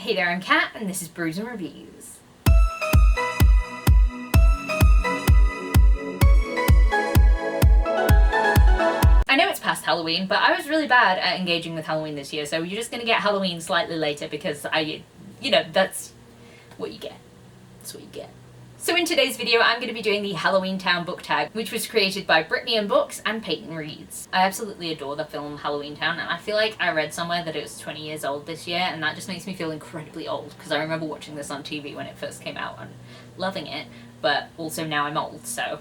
Hey there, I'm Kat, and this is Brews and Reviews. I know it's past Halloween, but I was really bad at engaging with Halloween this year, so you're just gonna get Halloween slightly later because that's what you get. That's what you get. So in today's video, I'm going to be doing the Halloweentown Book Tag, which was created by Brittany and Books and Peyton Reeds. I absolutely adore the film Halloweentown, and I feel like I read somewhere that it was 20 years old this year, and that just makes me feel incredibly old, because I remember watching this on TV when it first came out and loving it, but also now I'm old, so...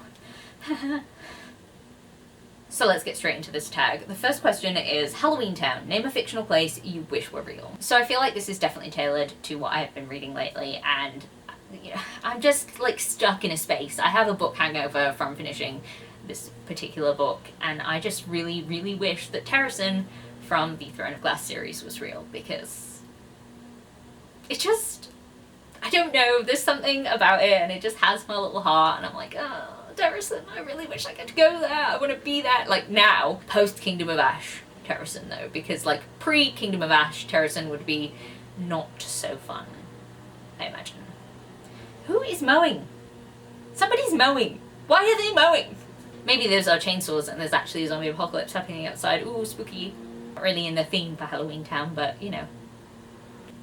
So let's get straight into this tag. The first question is, Halloweentown, name a fictional place you wish were real. So I feel like this is definitely tailored to what I have been reading lately, and I'm just like stuck in a space. I have a book hangover from finishing this particular book, and I just really, really wish that Tariq from the Throne of Glass series was real, because it just, I don't know, there's something about it and it just has my little heart, and I'm like, oh, Tariq, I really wish I could go there. I want to be there. Like now, post Kingdom of Ash Tariq though, because like pre Kingdom of Ash Tariq would be not so fun, I imagine. Who is mowing? Somebody's mowing. Why are they mowing? Maybe those are chainsaws and there's actually a zombie apocalypse happening outside. Ooh, spooky. Not really in the theme for Halloweentown, but you know.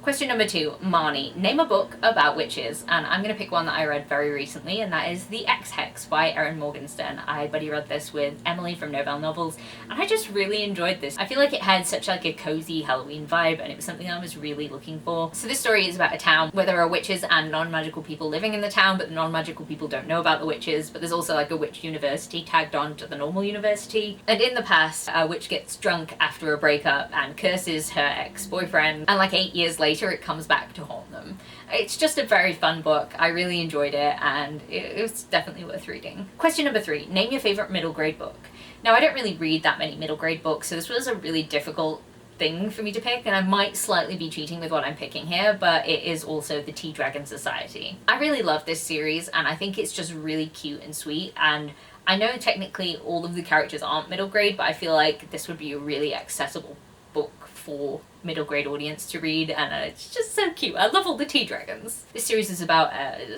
Question number 2, Marnie. Name a book about witches, and I'm going to pick one that I read very recently, and that is the Xhex by Erin Morgenstern. I buddy read this with Emily from Novel Novels, and I just really enjoyed this. I feel like it had such like a cozy Halloween vibe, and it was something I was really looking for. So this story is about a town where there are witches and non-magical people living in the town, but the non-magical people don't know about the witches, but there's also like a witch university tagged on to the normal university. And in the past, a witch gets drunk after a breakup and curses her ex-boyfriend, and like 8 years later it comes back to haunt them. It's just a very fun book. I really enjoyed it, and it was definitely worth reading. Question number 3, name your favorite middle grade book. Now I don't really read that many middle grade books, so this was a really difficult thing for me to pick, and I might slightly be cheating with what I'm picking here, but it is also the Tea Dragon Society. I really love this series, and I think it's just really cute and sweet, and I know technically all of the characters aren't middle grade, but I feel like this would be a really accessible book for middle grade audience to read, and it's just so cute. I love all the tea dragons. This series is about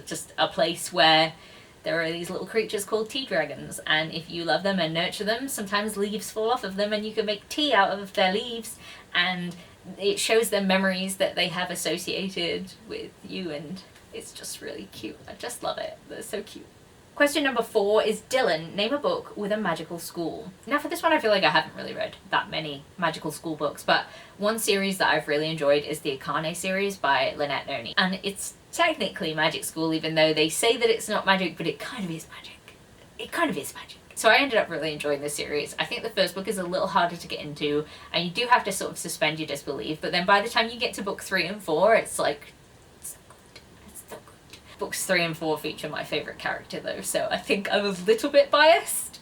just a place where there are these little creatures called tea dragons, and if you love them and nurture them, sometimes leaves fall off of them and you can make tea out of their leaves, and it shows them memories that they have associated with you, and it's just really cute. I just love it. They're so cute. Question number 4 is, Dylan, name a book with a magical school. Now for this one I feel like I haven't really read that many magical school books, but one series that I've really enjoyed is the Akane series by Lynette Noni. And it's technically magic school, even though they say that it's not magic, but it kind of is magic. It kind of is magic. So I ended up really enjoying this series. I think the first book is a little harder to get into, and you do have to sort of suspend your disbelief, but then by the time you get to book 3 and 4, it's like, Books 3 and 4 feature my favourite character though, so I think I'm a little bit biased.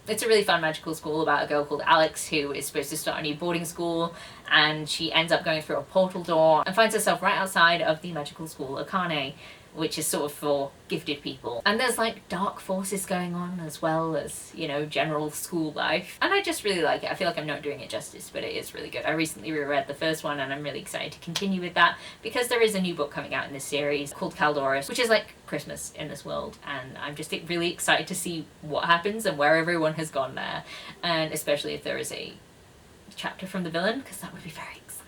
It's a really fun magical school about a girl called Alex who is supposed to start a new boarding school, and she ends up going through a portal door and finds herself right outside of the magical school Akane, which is sort of for gifted people. And there's like dark forces going on as well as, you know, general school life. And I just really like it. I feel like I'm not doing it justice, but it is really good. I recently reread the first one, and I'm really excited to continue with that because there is a new book coming out in this series called Caldoris, which is like Christmas in this world, and I'm just really excited to see what happens and where everyone has gone there, and especially if there is a chapter from the villain, because that would be very exciting.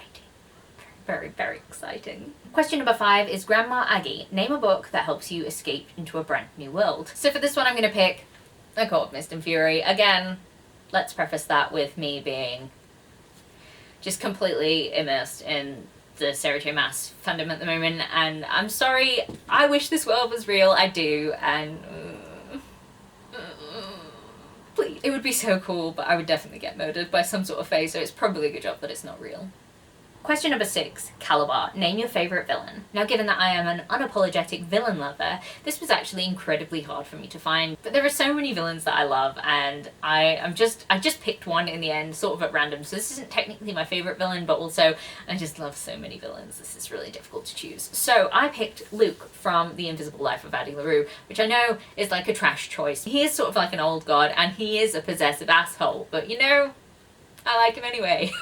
Very, very exciting. Question number 5 is, Grandma Aggie, name a book that helps you escape into a brand new world. So for this one I'm going to pick A Court of Mist and Fury. Again, let's preface that with me being just completely immersed in the Sarah J Maas fandom at the moment, and I'm sorry, I wish this world was real, I do, and please. It would be so cool, but I would definitely get murdered by some sort of fae, so it's probably a good job that it's not real. Question number 6, Calabar, name your favourite villain. Now given that I am an unapologetic villain lover, this was actually incredibly hard for me to find, but there are so many villains that I love, and I just picked one in the end, sort of at random, so this isn't technically my favourite villain, but also I just love so many villains, this is really difficult to choose. So I picked Luke from The Invisible Life of Addie LaRue, which I know is like a trash choice. He is sort of like an old god, and he is a possessive asshole, but you know, I like him anyway.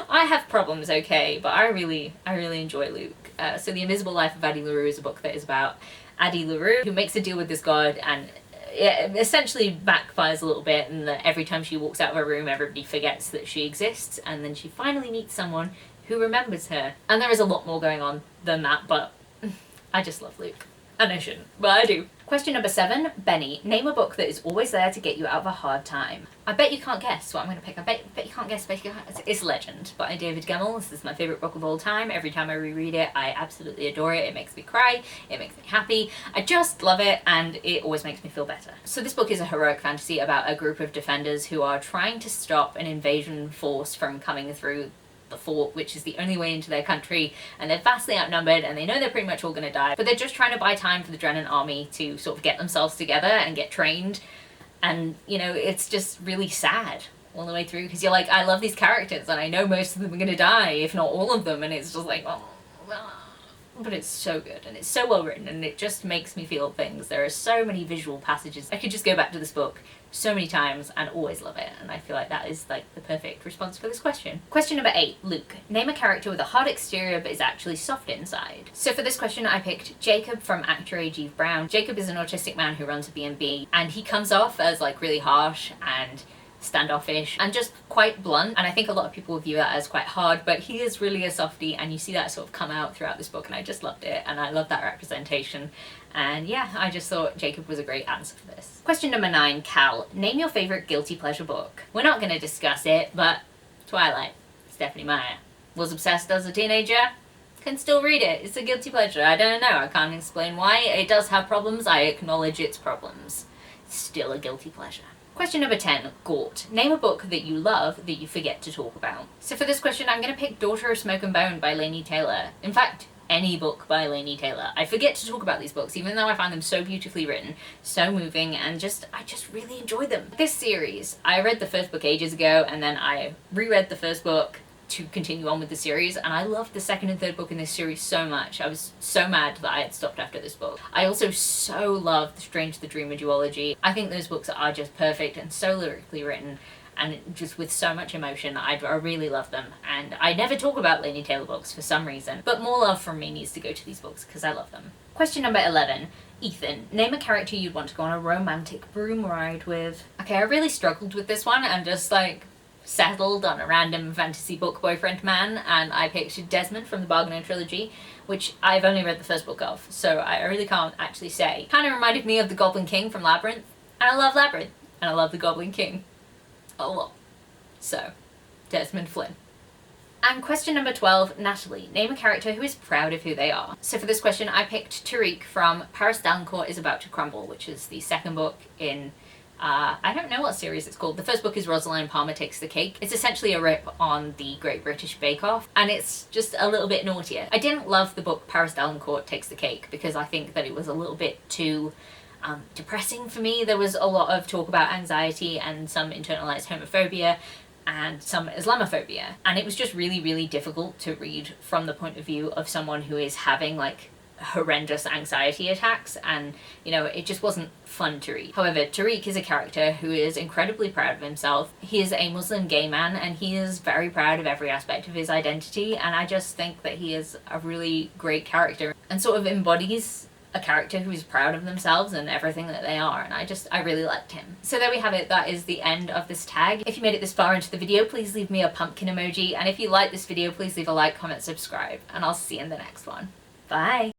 I have problems, okay, but I really enjoy Luke. So The Invisible Life of Addie LaRue is a book that is about Addie LaRue, who makes a deal with this god, and it essentially backfires a little bit, and that every time she walks out of her room, everybody forgets that she exists, and then she finally meets someone who remembers her. And there is a lot more going on than that, but I just love Luke. And I shouldn't, but I do. Question number 7, Benny. Name a book that is always there to get you out of a hard time. I bet you can't guess what I'm going to pick. I bet you can't guess. It's Legend by David Gemmell. This is my favourite book of all time. Every time I reread it, I absolutely adore it. It makes me cry. It makes me happy. I just love it, and it always makes me feel better. So this book is a heroic fantasy about a group of defenders who are trying to stop an invasion force from coming through the fort, which is the only way into their country, and they're vastly outnumbered, and they know they're pretty much all going to die, but they're just trying to buy time for the Drennan army to sort of get themselves together and get trained. And you know, it's just really sad all the way through, because you're like, I love these characters and I know most of them are going to die, if not all of them, and it's just like, oh, but it's so good, and it's so well written, and it just makes me feel things. There are so many visual passages. I could just go back to this book so many times and always love it, and I feel like that is like the perfect response for this question. Question number 8, Luke. Name a character with a hard exterior but is actually soft inside. So for this question I picked Jacob from actor A.G. Brown. Jacob is an autistic man who runs a B&B, and he comes off as like really harsh and standoffish and just quite blunt, and I think a lot of people view that as quite hard, but he is really a softie, and you see that sort of come out throughout this book, and I just loved it, and I love that representation. And yeah, I just thought Jacob was a great answer for this. Question number 9, Cal. Name your favourite guilty pleasure book. We're not going to discuss it, but Twilight. Stephanie Meyer. Was obsessed as a teenager. Can still read it. It's a guilty pleasure. I don't know. I can't explain why. It does have problems. I acknowledge its problems. It's still a guilty pleasure. Question number 10, Gort. Name a book that you love that you forget to talk about. So for this question, I'm going to pick Daughter of Smoke and Bone by Laini Taylor. In fact, any book by Laini Taylor. I forget to talk about these books, even though I find them so beautifully written, so moving, and I just really enjoy them. This series, I read the first book ages ago, and then I reread the first book to continue on with the series, and I loved the second and third book in this series so much. I was so mad that I had stopped after this book. I also so love The Strange the Dreamer duology. I think those books are just perfect and so lyrically written, and just with so much emotion. I really love them, and I never talk about Laini Taylor books for some reason, but more love from me needs to go to these books because I love them. Question number 11, Ethan. Name a character you'd want to go on a romantic broom ride with. Okay, I really struggled with this one and just like settled on a random fantasy book boyfriend man, and I picked Desmond from the Bargainer trilogy, which I've only read the first book of, so I really can't actually say. Kind of reminded me of the Goblin King from Labyrinth, and I love Labyrinth, and I love the Goblin King a lot. So, Desmond Flynn. And question number 12, Natalie. Name a character who is proud of who they are. So for this question I picked Tariq from Paris Dalencourt is About to Crumble, which is the second book in I don't know what series it's called. The first book is Rosaline Palmer Takes the Cake. It's essentially a rip on the Great British Bake Off, and it's just a little bit naughtier. I didn't love the book Paris Dalencourt Takes the Cake because I think that it was a little bit too depressing for me. There was a lot of talk about anxiety and some internalized homophobia and some Islamophobia, and it was just really difficult to read from the point of view of someone who is having like horrendous anxiety attacks, and you know, it just wasn't fun to read. However, Tariq is a character who is incredibly proud of himself. He is a Muslim gay man, and he is very proud of every aspect of his identity, and I just think that he is a really great character and sort of embodies a character who is proud of themselves and everything that they are, and I really liked him. So there we have it. That is the end of this tag. If you made it this far into the video, please leave me a pumpkin emoji, and if you like this video, please leave a like, comment, subscribe, and I'll see you in the next one. Bye!